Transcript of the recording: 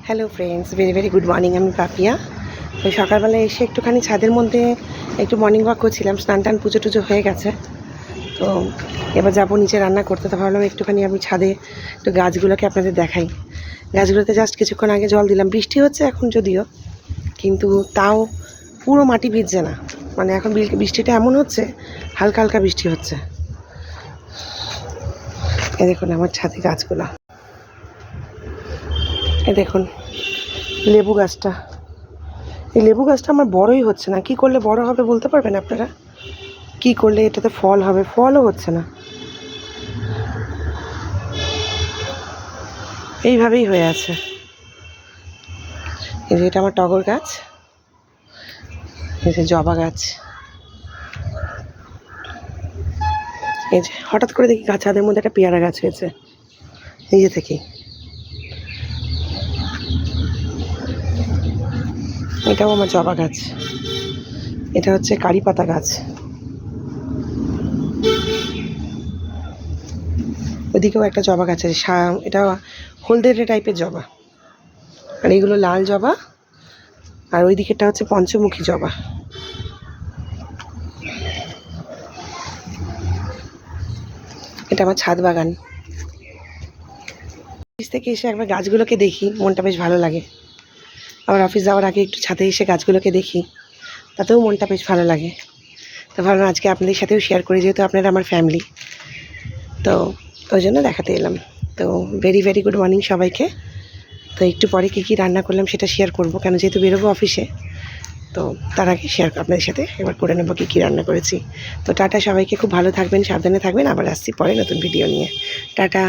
Hello friends, very very good morning. আমি পাপিয়া। তো সকালবেলা এসে একটুখানি ছাদের মধ্যে একটু মর্নিং ওয়াক করছিলাম। স্নান টান পুজো টুজো হয়ে গেছে। তো এবার যাবো নিচে রান্না করতে। তো ভাবলাম একটুখানি আমি ছাদে একটু গাছগুলোকে আপনাদের দেখাই। গাছগুলোতে জাস্ট কিছুক্ষণ আগে জল দিলাম। বৃষ্টি হচ্ছে এখন যদিও, কিন্তু তাও পুরো মাটি ভিজছে না। মানে এখন বৃষ্টিটা এমন হচ্ছে, হালকা হালকা বৃষ্টি হচ্ছে। এই দেখুন আমার ছাদে গাছগুলো। এই দেখুন লেবু গাছটা। এই লেবু গাছটা আমার বড়ই হচ্ছে না। কি করলে বড় হবে বলতে পারবেন আপনারা? কি করলে এটাতে ফল হবে? ফলও হচ্ছে না, এইভাবেই হয়ে আছে। এই যে এটা আমার টগর গাছ, এই যে জবা গাছ। এই যে হঠাৎ করে দেখি ছাদের মধ্যে একটা পেয়ারা গাছ হয়েছে নিজে থেকেই। এটাও আমার জবা গাছ। এটা হচ্ছে কারি পাতা গাছ। ওইদিকেও একটা জবা গাছ আছে, এটা হলদেটে টাইপের জবা। আর এইগুলো লাল জবা। আর ওই দিকেরটা হচ্ছে পঞ্চমুখী জবা। এটা আমার ছাদ বাগান। অফিস থেকে এসে একবার গাছগুলোকে দেখি, মনটা বেশ ভালো লাগে। আবার অফিস যাওয়ার আগে একটু ছাদে এসে গাছগুলোকে দেখি, তাতেও মনটা বেশ ভালো লাগে। তো ভাবলাম আজকে আপনাদের সাথেও শেয়ার করি, যেহেতু আপনারা আমার ফ্যামিলি। তো ওই জন্য দেখাতে এলাম। তো ভেরি ভেরি গুড মর্নিং সবাইকে। তো একটু পরে কী কী রান্না করলাম সেটা শেয়ার করবো, কেন যেহেতু বেরোবো অফিসে। তো তার আগে শেয়ার আপনাদের সাথে এবার করে নেবো কী কী রান্না করেছি। তো টাটা সবাইকে, খুব ভালো থাকবেন, সাবধানে থাকবেন। আবার আসছি পরে নতুন ভিডিও নিয়ে। টাটা।